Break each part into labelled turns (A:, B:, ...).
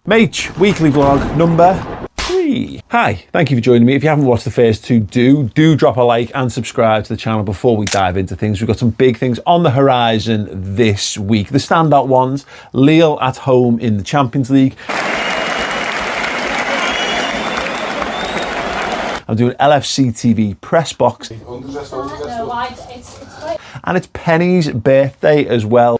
A: MAYCH Weekly Vlog number 3. Hi, thank you for joining me. If you haven't watched the first two, do drop a like and subscribe to the channel before we dive into things. We've got some big things on the horizon this week. The standout ones, LILLE at home in the Champions League. I'm doing LFC TV press box. And it's Penny's birthday as well.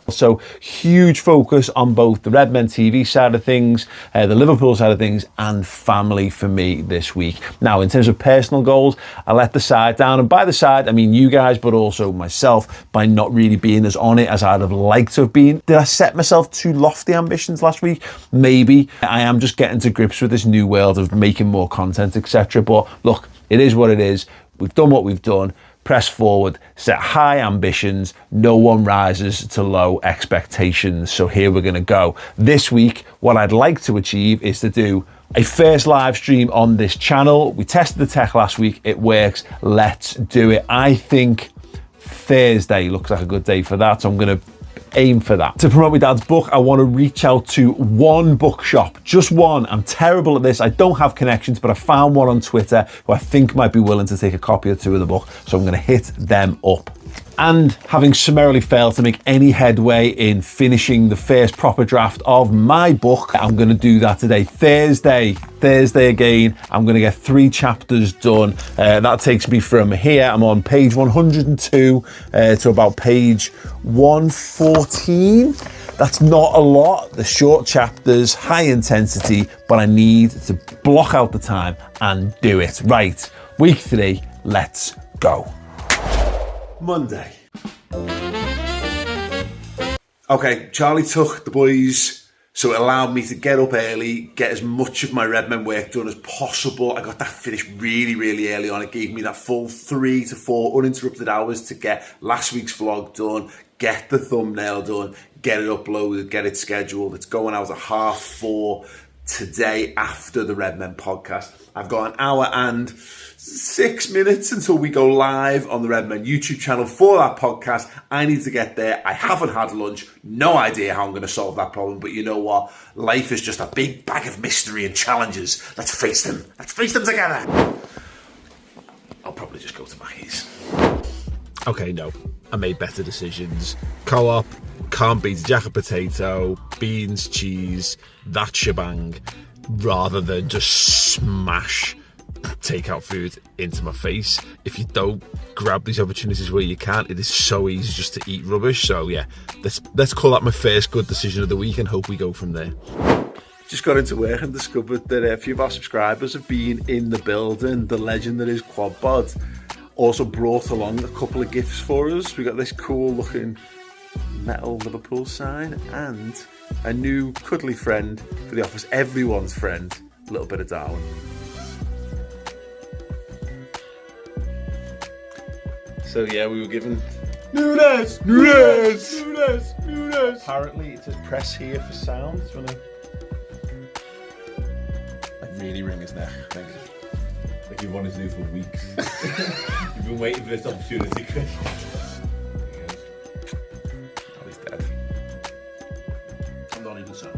A: So huge focus on both the Redmen TV side of things, the Liverpool side of things, and family for me this week. Now, in terms of personal goals, I let the side down, and by the side I mean you guys, but also myself, by not really being as on it as I'd have liked to have been. Did I set myself too lofty ambitions last week? Maybe. I am just getting to grips with this new world of making more content, etc. But look, it is what it is. We've done what we've done. Press forward, set high ambitions, no one rises to low expectations. So here we're gonna go. This week, what I'd like to achieve is to do a first live stream on this channel. We tested the tech last week, it works, let's do it. I think Thursday looks like a good day for that, so I'm gonna aim for that. To promote my dad's book, I want to reach out to one bookshop, just one. I'm terrible at this. I don't have connections, but I found one on Twitter who I think might be willing to take a copy or two of the book. So I'm going to hit them up. And having summarily failed to make any headway in finishing the first proper draft of my book, I'm going to do that today. Thursday again, I'm going to get 3 chapters done. That takes me from here, I'm on page 102 to about page 114. That's not a lot. The short chapters, high intensity, but I need to block out the time and do it. Right, week 3, let's go. Monday. Okay, Charlie took the boys, so it allowed me to get up early, get as much of my Redmen work done as possible. I got that finished really early on. It gave me that full 3 to 4 uninterrupted hours to get last week's vlog done, get the thumbnail done, get it uploaded, get it scheduled. It's going out at 4:30 today after the Redmen podcast. I've got an hour and 6 minutes until we go live on the Redmen YouTube channel for that podcast. I need to get there. I haven't had lunch. No idea how I'm going to solve that problem. But you know what? Life is just a big bag of mystery and challenges. Let's face them. Let's face them together. I'll probably just go to Mackey's. Okay, no. I made better decisions. Co-op, can't beat a jacket potato, beans, cheese, that shebang, rather than just smash takeout food into my face. If you don't grab these opportunities where you can, it is so easy just to eat rubbish. So yeah, let's call that my first good decision of the week and hope we go from there. Just got into work and discovered that a few of our subscribers have been in the building. The legend that is QuadPod also brought along a couple of gifts for us. We got this cool looking metal Liverpool sign and a new cuddly friend for the office, everyone's friend, a little bit of Darwin. So yeah, we were given Nunes. Apparently it says press here for sound. Do you want to really wring his neck? Thanks.
B: Like you wanted to do for weeks. You've been waiting for this opportunity, Chris.
A: Oh, he's dead. I'm not even so.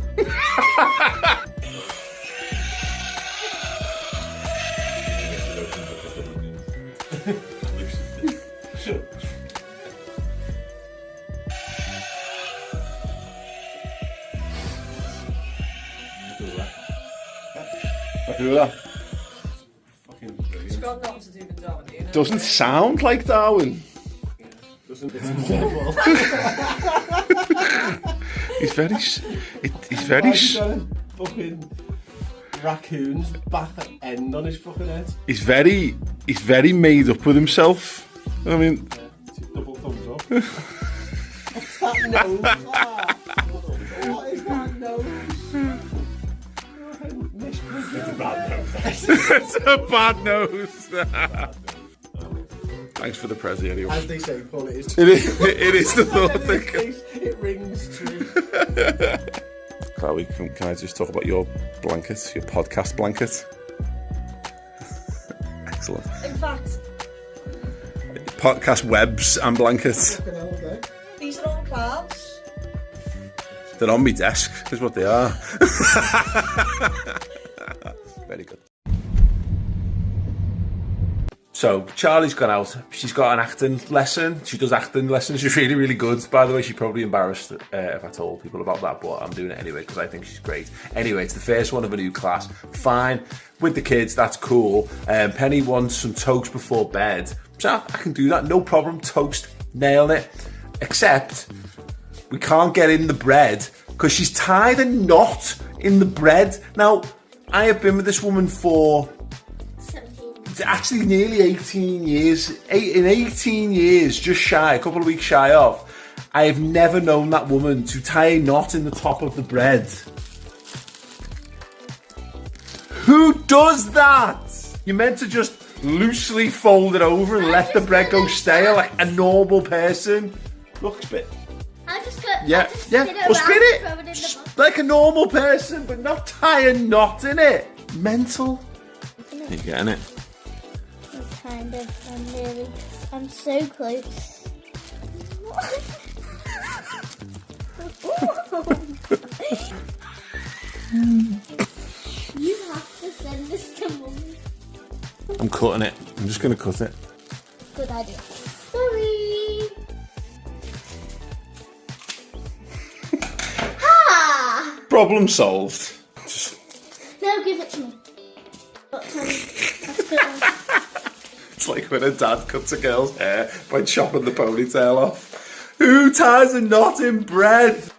B: Do that.
C: It's got nothing to do with Darwin, you know?
A: Doesn't sound like Darwin.
C: Yeah.
B: Doesn't it?
A: He's very.
B: Fucking raccoon's back end on his fucking head.
A: He's very made up with himself. I mean,
B: double thumbs up.
C: What's that nose? What is that nose?
B: It's a bad nose.
A: it's a bad nose. Thanks for the prezi anyway.
B: As they say, Paul, it is.
A: It is the thought thing.
B: It rings true.
A: Chloe, can I just talk about your blanket, your podcast blanket? Excellent.
C: In fact,
A: Podcast webs and blankets.
C: these are all clouds.
A: They're on my desk, is what they are. Very good. So, Charlie's gone out. She's got an acting lesson. She does acting lessons. She's really, really good. By the way, she'd probably be embarrassed if I told people about that, but I'm doing it anyway because I think she's great. Anyway, it's the first one of a new class. Fine. With the kids, that's cool. Penny wants some toast before bed. So, I can do that. No problem. Toast. Nailing it. Except, we can't get in the bread because she's tied a knot in the bread. Now, I have been with this woman for... actually nearly 18 years. In 18 years, just shy, a couple of weeks shy of, I have never known that woman to tie a knot in the top of the bread. Who does that? You're meant to just loosely fold it over and let the bread go stale like a normal person. Look, spit.
D: I just got
A: Yeah. Well, spit it like a normal person, but not tie a knot in it. Mental. You getting it?
D: Kind of. I'm so close. You have to send this to Mummy.
A: I'm cutting it. I'm just going to cut it.
D: Good idea. Sorry. Ha!
A: Problem solved.
D: No, give it to me.
A: It's like when a dad cuts a girl's hair by chopping the ponytail off. Who ties a knot in bread?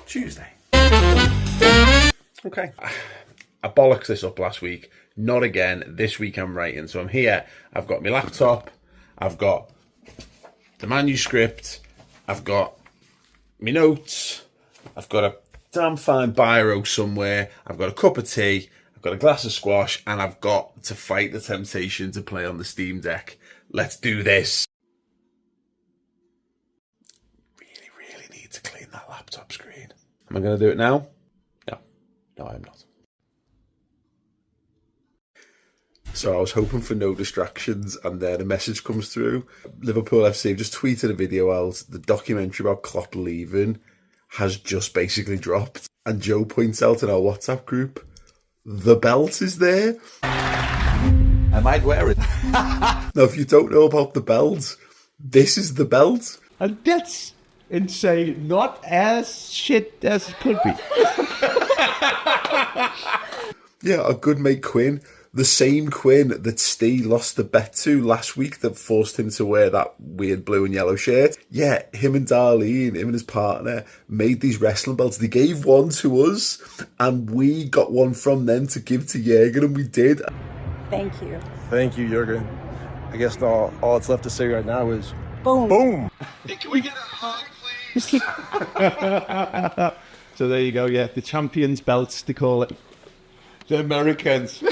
A: Tuesday. Okay. I bollocked this up last week. Not again. This week I'm writing. So I'm here. I've got my laptop. I've got the manuscript. I've got my notes. I've got a damn fine biro somewhere. I've got a cup of tea. I've got a glass of squash. And I've got to fight the temptation to play on the Steam Deck. Let's do this. Really need to clean that laptop screen. Am I going to do it now? No, I'm not. So I was hoping for no distractions, and then a message comes through. Liverpool FC have just tweeted a video out. The documentary about Klopp leaving has just basically dropped. And Joe points out in our WhatsApp group, the belt is there.
E: I might wear it.
A: Now, if you don't know about the belt, this is the belt.
E: And that's insane. Not as shit as it could be.
A: Yeah, our good mate Quinn. The same Quinn that Steve lost the bet to last week that forced him to wear that weird blue and yellow shirt. Yeah, him and Darlene, him and his partner, made these wrestling belts. They gave one to us, and we got one from them to give to Jürgen, and we did.
F: Thank you.
G: Thank you, Jürgen. I guess all that's left to say right now is
F: Boom.
G: boom.
E: Hey, can we get a hug, please? So there you go, yeah. The champions belts, they call it. The Americans. They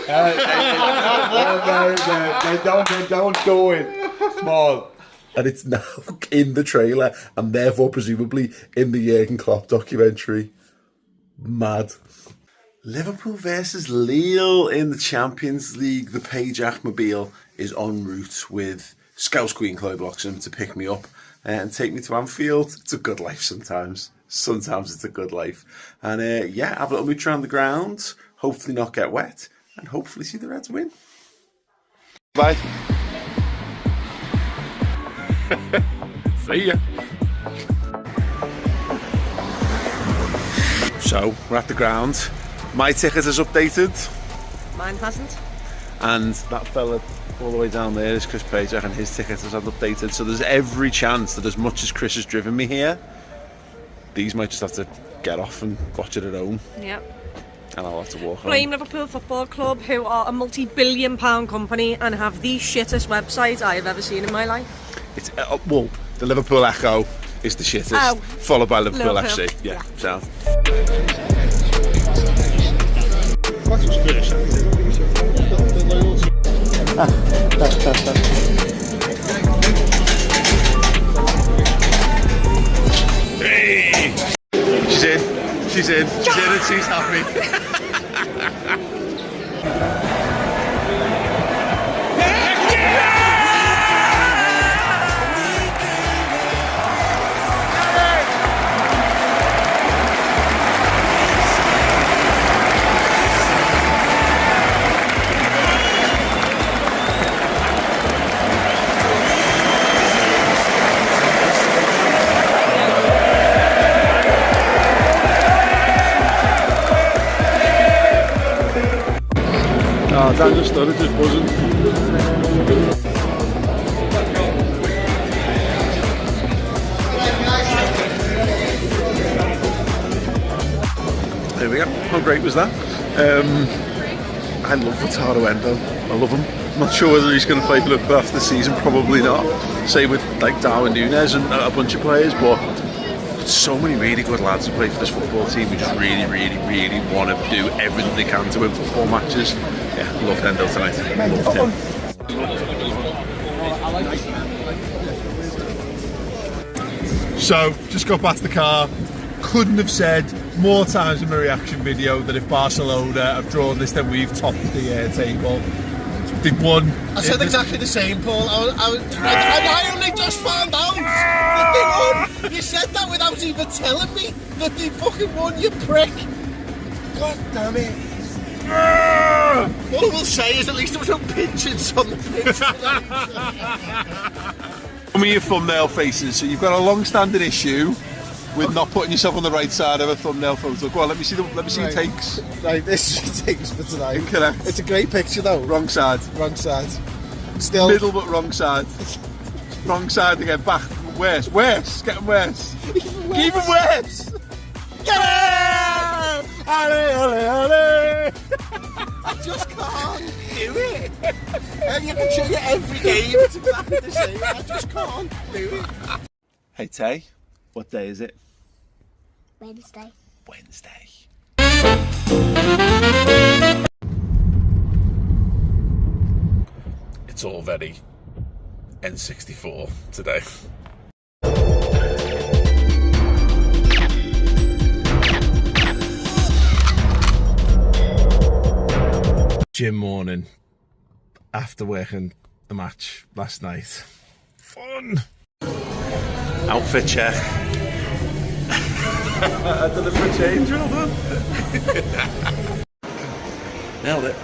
E: don't do it. Small.
A: And it's now in the trailer, and therefore presumably in the Jürgen Klopp documentary. Mad. Liverpool versus Lille in the Champions League. The PITCHSIDE is en route with Scouse Queen Chloe Bloxham to pick me up and take me to Anfield. It's a good life sometimes. Sometimes it's a good life. And yeah, have a little mooch around the ground. Hopefully not get wet. And hopefully see the Reds win.
G: Bye.
A: See ya. So, we're at the ground. My ticket is updated.
C: Mine hasn't.
A: And that fella all the way down there is Chris Pajak, and his ticket has updated. So there's every chance that as much as Chris has driven me here, these might just have to get off and watch it at home.
C: Yep.
A: And I'll have to walk
C: Blame
A: home.
C: Liverpool Football Club, who are a multi-billion-pound company and have the shittest website I have ever seen in my life.
A: It's well, the Liverpool Echo is the shittest,
C: Oh.
A: followed by Liverpool
C: Liverpool.
A: FC. Yeah, so. Hey! She's in. She's in and she's happy.
G: Oh, Dan just done it, just buzzing.
A: There we go. How great was that? I love Wataru Endo. I love him. I'm not sure whether he's going to play for Liverpool after the season. Probably not. Same with like Darwin Núñez and a bunch of players, but so many really good lads who play for this football team who just really want to do everything they can to win football matches. Yeah, loved Endo tonight. Loved him.
E: So, just got back to the car. Couldn't have said more times in my reaction video that if Barcelona have drawn this, then we've topped the table. They've won.
F: I said exactly the same, Paul. I only just found out that they won. You said that without even telling me that they fucking won, you prick. God damn it. All I will say is at least there was no pinches on the pitch.
E: Some of your thumbnail faces. So you've got a long-standing issue with not putting yourself on the right side of a thumbnail photo. Go on, let me see your takes.
F: Right, this is takes for tonight.
E: Incorrect.
F: It's a great picture though.
E: Wrong side.
F: Wrong side. Still.
E: Middle but wrong side. Wrong side again. Back. Worse. Worse. Getting worse. Even worse. Get it! Ale, ale, ale!
F: I just can't do it. And you can show you every game. It's exactly the same. I just can't do it.
E: Hey Tay, what day is it?
D: Wednesday.
E: Wednesday.
A: It's all very N64 today.
E: Gym morning after working the match last night. Fun.
A: Outfit check.
E: I did it for a change, well done.
A: Nailed it.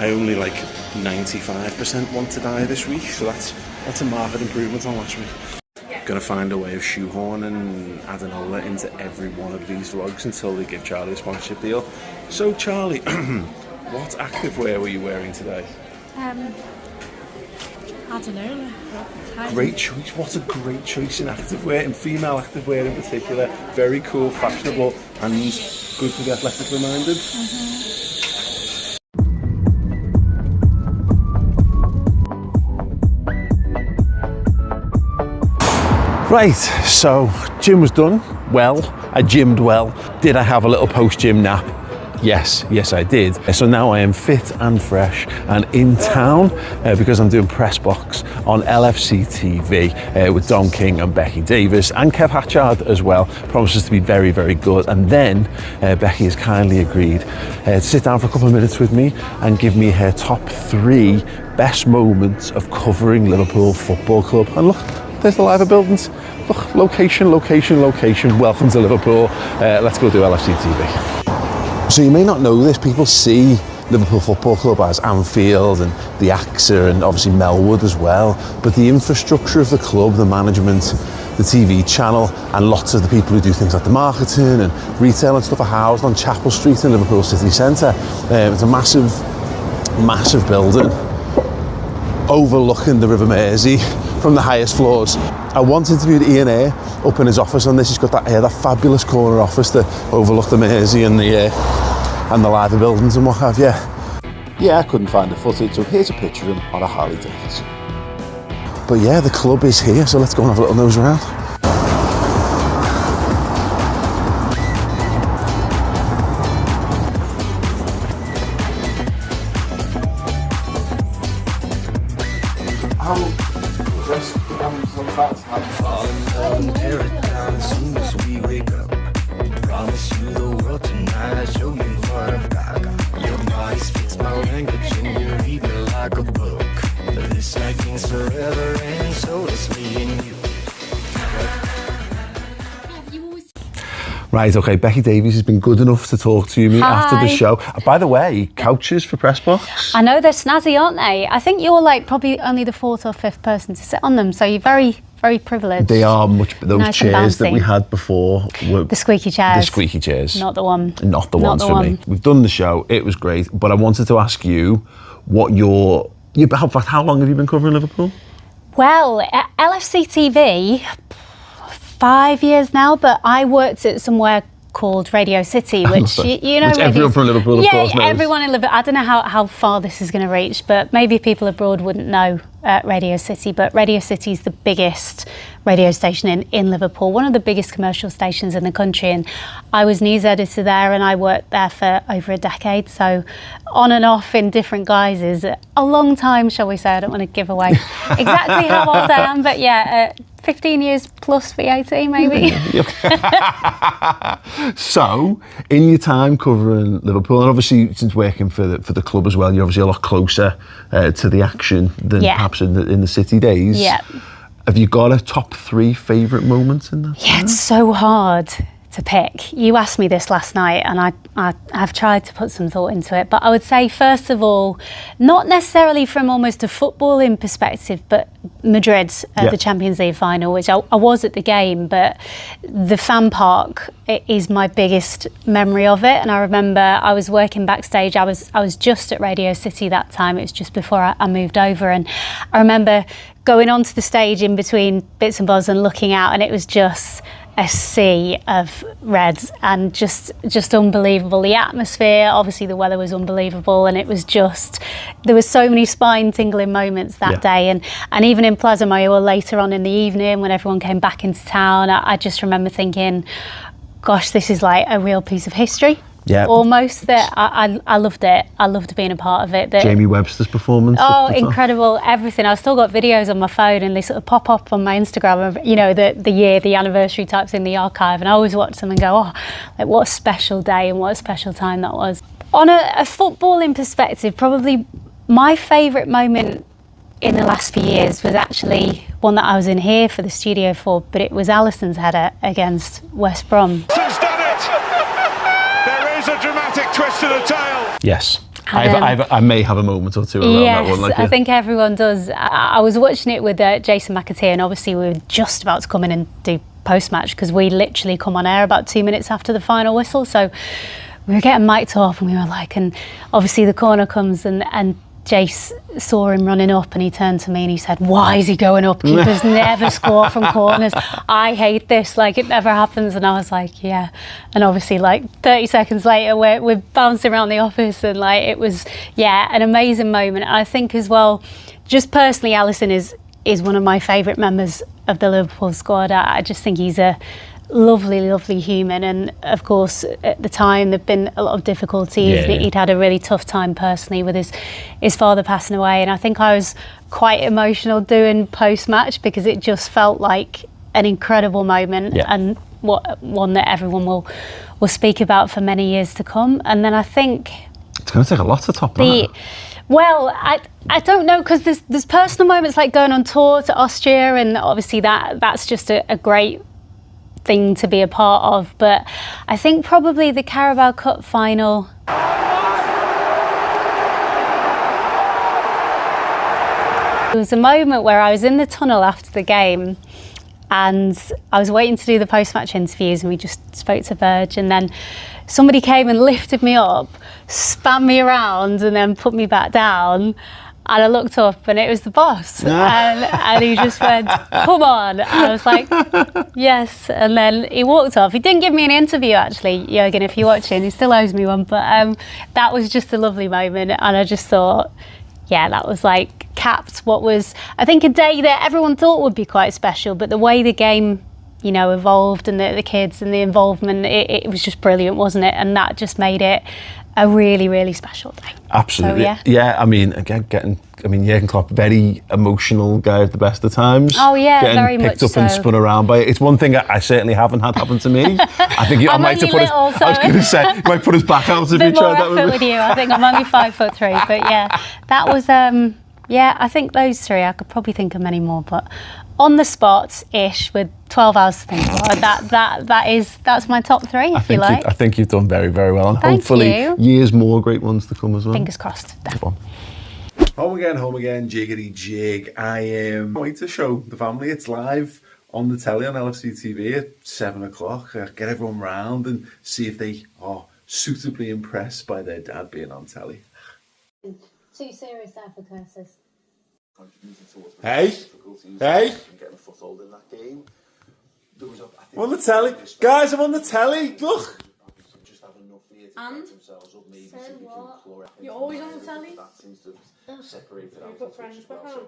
A: I only like 95% want to die this week, so that's a marked improvement on last week. Gonna find a way of shoehorning Adenola into every one of these vlogs until they give Charlie a sponsorship deal. So Charlie, what activewear were you wearing today?
C: I don't know.
A: Great choice. What a great choice in activewear, in female activewear in particular. Very cool, fashionable, and good for the athletically minded.
E: Right, so gym was done well. I gymmed well. Did I have a little post-gym nap? Yes, I did. So now I am fit and fresh and in town because I'm doing press box on LFC TV with Dom King and Becky Davis and Kev Hatchard as well. Promises to be very good. And then Becky has kindly agreed to sit down for a couple of minutes with me and give me her top 3 best moments of covering Liverpool Football Club. And look, there's the Liver buildings. Look, location. Welcome to Liverpool. Let's go do LFC TV. So you may not know this, people see Liverpool Football Club as Anfield and the AXA and obviously Melwood as well, but the infrastructure of the club, the management, the TV channel and lots of the people who do things like the marketing and retail and stuff are housed on Chapel Street in Liverpool city centre. It's a massive building overlooking the River Mersey from the highest floors. I once interviewed Ian Ayre up in his office on this. He's got that fabulous corner office that overlook the Mersey and the Liver buildings and what have you. Yeah, I couldn't find the footage, so here's a picture of him on a Harley Davidson. But yeah, the club is here, so let's go and have a little nose around.
H: Promise you the world tonight, show you what I've got. Your body speaks my language and you read me like a book. This night means forever and so does me and you.
E: Right, okay, Becky Davis has been good enough to talk to me after the show. By the way, couches for Press Box.
I: I know, they're snazzy, aren't they? I think you're like probably only the 4th or 5th person to sit on them, so you're very, very privileged.
E: They are much, those
I: nice
E: chairs that we had before were...
I: The squeaky chairs.
E: The squeaky chairs.
I: Not the one.
E: Not the ones for me. We've done the show, it was great, but I wanted to ask you what how long have you been covering Liverpool?
I: Well, at LFC TV, 5 years now, but I worked at somewhere called Radio City, which you know,
E: which everyone from Liverpool, of course, knows.
I: Yeah, everyone in Liverpool. I don't know how far this is going to reach, but maybe people abroad wouldn't know Radio City. But Radio City is the biggest radio station in Liverpool, one of the biggest commercial stations in the country. And I was news editor there, and I worked there for over a decade. So on and off in different guises, a long time, shall we say. I don't want to give away exactly how old I am, but yeah. 15 years plus VAT, maybe.
E: So, in your time covering Liverpool, and obviously since working for the club as well, you're obviously a lot closer to the action than perhaps in the city days.
I: Yeah.
E: Have you got a top 3 favourite moments in that?
I: Yeah, it's so hard to pick. You asked me this last night, and I've tried to put some thought into it, but I would say, first of all, not necessarily from almost a footballing perspective, but Madrid, the Champions League final, which I was at the game, but the fan park is my biggest memory of it. And I remember I was working backstage. I was just at Radio City that time. It was just before I moved over, and I remember going onto the stage in between bits and bobs and looking out, and it was just a sea of reds, and just unbelievable. The atmosphere, obviously the weather was unbelievable, and it was just, there were so many spine tingling moments that day. And even in Plaza Mayor later on in the evening when everyone came back into town, I just remember thinking, gosh, this is like a real piece of history. Yeah, almost. That I loved it. I loved being a part of it.
E: Jamie Webster's performance.
I: Oh, incredible! Everything. I've still got videos on my phone, and they sort of pop up on my Instagram. You know, the year, the anniversary types in the archive, and I always watch them and go, oh, like what a special day and what a special time that was. On a footballing perspective, probably my favourite moment in the last few years was actually one that I was in here for the studio for, but it was Alisson's header against West Brom.
J: A dramatic twist to the tail.
E: Yes. I may have a moment or two around that one.
I: Yes, I think everyone does. I was watching it with Jason McAtee, and obviously we were just about to come in and do post-match because we literally come on air about 2 minutes after the final whistle. So we were getting mic'd up, and we were like, and obviously the corner comes, and Jace saw him running up, and he turned to me and he said, why is he going up? Keepers never score from corners. I hate this, like it never happens. And I was like, yeah. And obviously like 30 seconds later we're bouncing around the office, and like it was, an amazing moment. And I think as well, just personally, Alisson is one of my favourite members of the Liverpool squad. I just think he's a lovely human, and of course at the time there've been a lot of difficulties. He'd had a really tough time personally with his father passing away, and I think I was quite emotional doing post-match because it just felt like an incredible moment, and one that everyone will speak about for many years to come. And then I think
E: it's going to take a lot to top that.
I: Well, I don't know, because there's personal moments like going on tour to Austria, and obviously that's just a great thing to be a part of, but I think probably the Carabao Cup final. There was a moment where I was in the tunnel after the game, and I was waiting to do the post-match interviews, and we just spoke to Verge, and then somebody came and lifted me up, span me around, and then put me back down. And I looked up, and it was the boss, and he just went, come on. And I was like, yes. And then he walked off. He didn't give me an interview, actually, Jürgen, if you're watching. He still owes me one. But that was just a lovely moment. And I just thought, that was like capped what was, I think, a day that everyone thought would be quite special. But the way the game, evolved, and the kids and the involvement, it was just brilliant, wasn't it? And that just made it a really, really special day.
E: Absolutely.
I: So,
E: yeah, I mean, again, Jurgen Klopp, very emotional guy at the best of times.
I: Oh, yeah,
E: getting
I: very
E: picked
I: much
E: up and
I: so.
E: spun around by it. It's one thing I certainly haven't had happen to me. I think I
I: I'm
E: might have
I: only
E: put
I: little,
E: his, I was
I: so-
E: going to say, you might put his back out if you
I: Bit more
E: tried that
I: effort
E: with me.
I: with you. I think I'm only 5'3", but yeah, that was yeah. I think those three. I could probably think of many more, but on the spot-ish with 12 hours to think about, that's my top three. If you like.
E: I think you've done very, very well, and
I: Thank
E: hopefully
I: you.
E: years more great ones to come as well.
I: Fingers crossed.
A: Home again, jiggity jig. I wait to show the family. It's live on the telly on LFC TV at 7 o'clock. Get everyone round and see if they are suitably impressed by their dad being on telly.
I: Too serious there for curses.
B: Hey! I'm on the telly. Guys, I'm on the telly. Look.
C: And? So what? You're always on the telly? You put friends back on?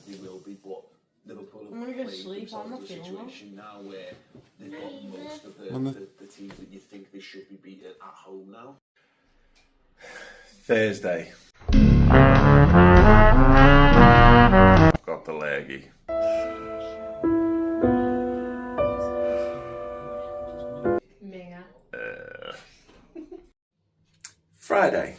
A: They will be, but Liverpool
C: I'm gonna go sleep, I'm not feeling well.
A: now where they've got most of the teams that you think they should be beaten at home now. Thursday. Got the leggy. Friday.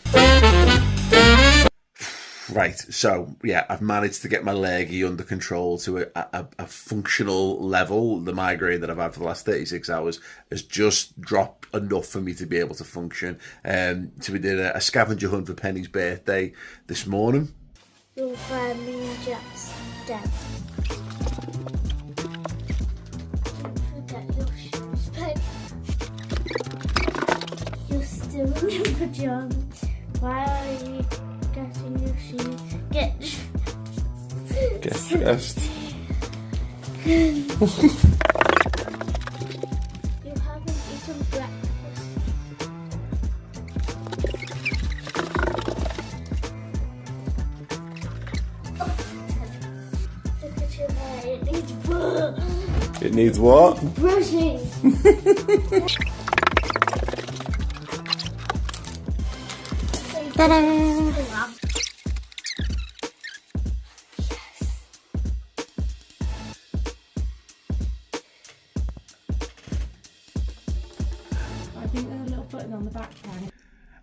A: Right, so yeah, I've managed to get my leggy under control to a functional level. The migraine that I've had for the last 36 hours has just dropped enough for me to be able to function. So we did a scavenger hunt for Penny's birthday this morning.
D: You'll find me and Jack's dad. Don't forget your shoes, Penny. You're still in your pajamas. Why are you getting your shoes? Get
A: dressed.
D: You haven't eaten breakfast. Look at your hair. It needs
A: It needs what?
D: brushing. Ta-da!
C: I think there's a little button on the back there.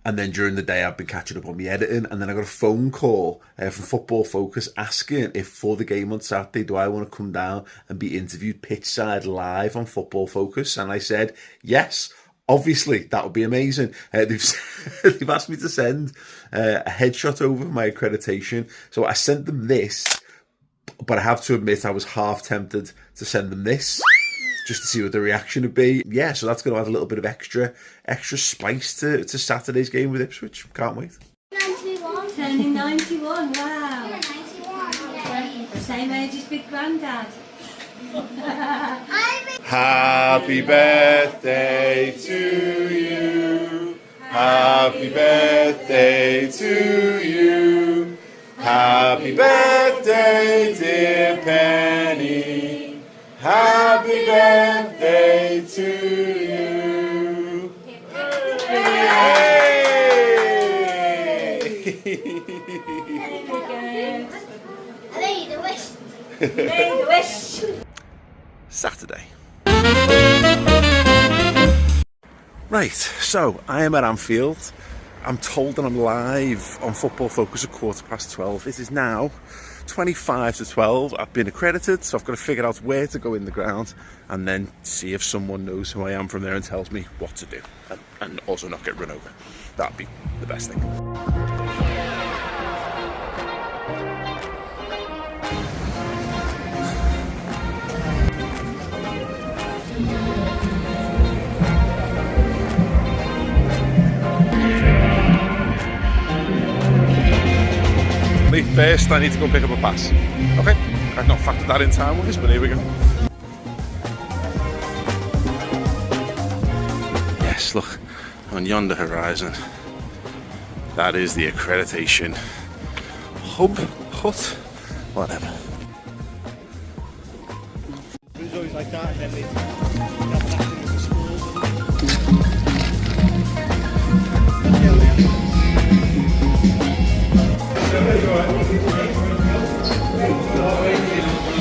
A: And then during the day, I've been catching up on my editing. And then I got a phone call from Football Focus asking if for the game on Saturday, do I want to come down and be interviewed pitchside live on Football Focus? And I said, yes, obviously, that would be amazing. They've asked me to send a headshot over my accreditation. So I sent them this, but I have to admit I was half tempted to send them this, just to see what the reaction would be. Yeah, so that's going to add a little bit of extra spice to Saturday's game with Ipswich. Can't wait.
D: 91.
K: Turning 91, wow.
D: Yeah, 91.
K: Same age as Big Grandad.
A: Happy birthday to you. Happy birthday to you. Happy birthday, dear Penny. Happy birthday to you.
D: I made a wish.
K: Made a wish.
A: Saturday. Right, so I am at Anfield. I'm told that I'm live on Football Focus at 12:15. It is now 25 to 12. I've been accredited, so I've got to figure out where to go in the ground and then see if someone knows who I am from there and tells me what to do, and also not get run over. That'd be the best thing. First, I need to go pick up a pass. Okay, I've not factored that in time-wise, but here we go. Yes, look, on yonder horizon, that is the accreditation hub, hut, whatever.
F: It's always like that, and then they have that in the schools.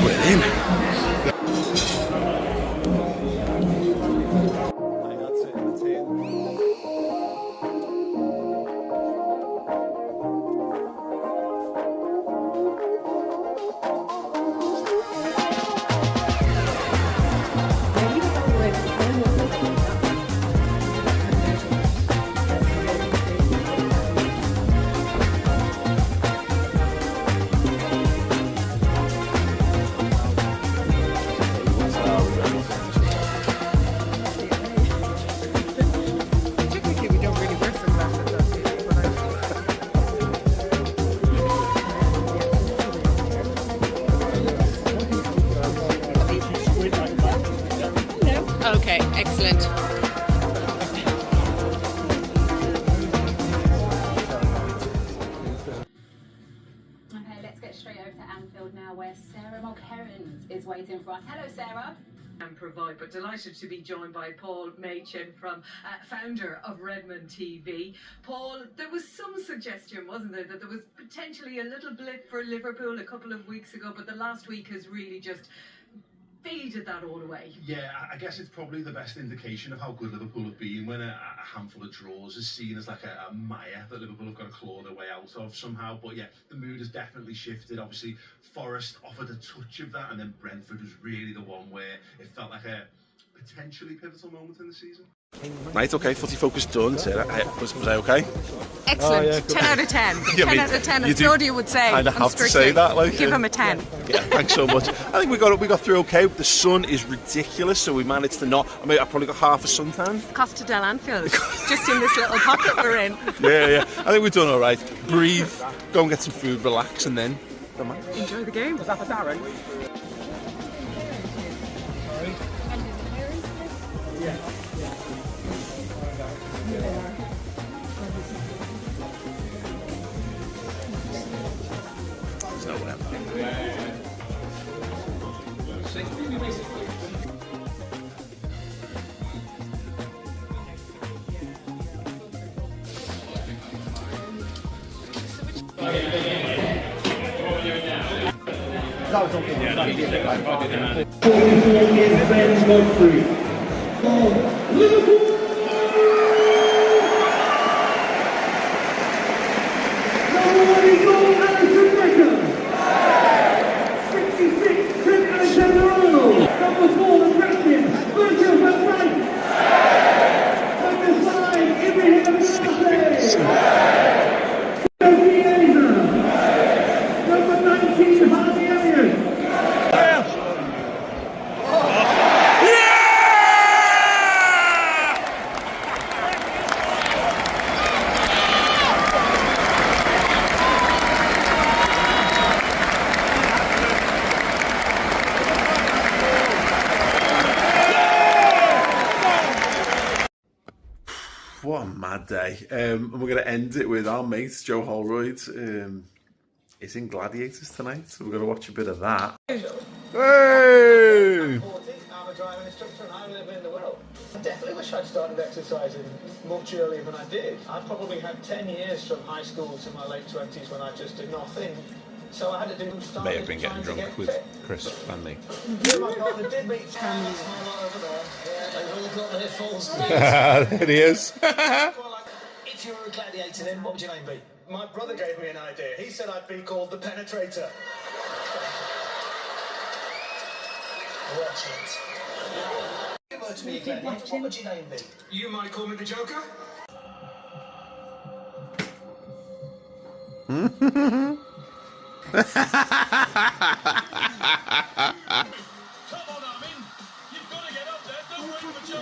E: We're in.
L: Okay, excellent.
M: Okay, let's get straight over to Anfield now, where Sarah Mulcairn is waiting for us. Hello, Sarah.
N: And provide, but delighted to be joined by Paul Machin, from founder of Redmond TV. Paul, there was some suggestion, wasn't there, that there was potentially a little blip for Liverpool a couple of weeks ago, but the last week has really just faded that all away.
O: Yeah, I guess it's probably the best indication of how good Liverpool have been when a handful of draws is seen as like a mire that Liverpool have got to claw their way out of somehow. But yeah, the mood has definitely shifted. Obviously, Forest offered a touch of that, and then Brentford was really the one where it felt like a potentially pivotal moment in the season.
E: Right, okay, footy focus done. Sarah, was I okay?
L: Excellent.
E: Oh, yeah,
L: 10 out of 10.
E: Yeah,
L: 10 out of 10, as
E: do
L: Claudia would say.
E: Kind of have to say that, like.
L: Give him a 10.
E: Yeah, thanks so much. I think we got through okay. The sun is ridiculous, so we managed to not. I mean, I probably got half a suntan.
L: Costa del Anfield, just in this little pocket we're in.
E: Yeah. I think we've done all right. Breathe, go and get some food, relax, and then the match.
L: Enjoy the game.
F: Was that for Darren? Yeah.
E: It's not whatever. What a mad day. And we're going to end it with our mate, Joe Holroyd. Is in Gladiators tonight, so we're going to watch a bit of that. Hey!
P: I'm a driving instructor and I live in the world. I definitely wish I'd started exercising much earlier than I did. I probably had 10 years from high school to my late 20s when I just did nothing. So I had to do stuff.
E: May have been getting drunk with Chris Fanley.
P: Yeah, my partner did meet Tammy over there. Yeah, they've all got their false beats.
E: There he is.
P: If you were a gladiator, then what would your name be? My brother gave me an idea. He said I'd be called the Penetrator. Watch it. If you were to be a gladiator, what would your name be? You might call me the Joker.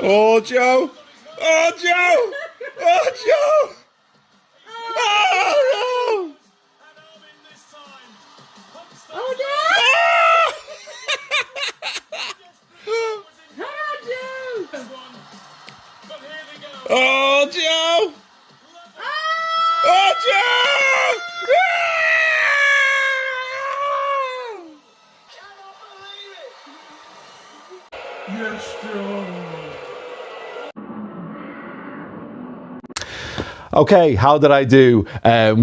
E: Oh, Joe! Oh, Joe! Oh, Joe! Oh, no!
K: Oh, no!
E: Oh, Joe! Oh, Joe!
K: You're strong.
E: Okay, how did I do?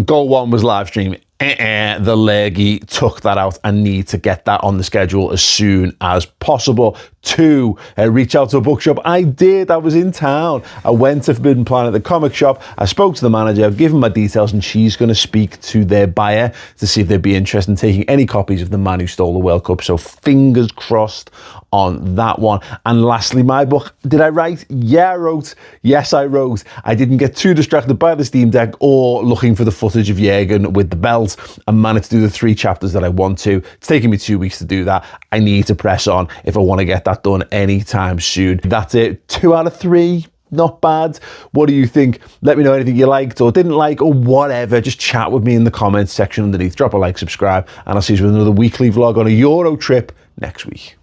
E: Goal one was live stream. The Lurgy took that out. I need to get that on the schedule as soon as possible. 2, reach out to a bookshop. I did. I was in town. I went to Forbidden Planet, the comic shop. I spoke to the manager. I've given my details, and she's going to speak to their buyer to see if they'd be interested in taking any copies of The Man Who Stole the World Cup. So fingers crossed on that one. And lastly, my book. Did I write? Yeah, I wrote. Yes, I wrote. I didn't get too distracted by the Steam Deck or looking for the footage of Jürgen with the belt and managed to do the 3 chapters that I want to. It's taken me 2 weeks to do that. I need to press on if I want to get that done anytime soon. That's it. 2 out of 3. Not bad. What do you think? Let me know anything you liked or didn't like or whatever. Just chat with me in the comments section underneath. Drop a like, subscribe, and I'll see you with another weekly vlog on a Euro trip next week.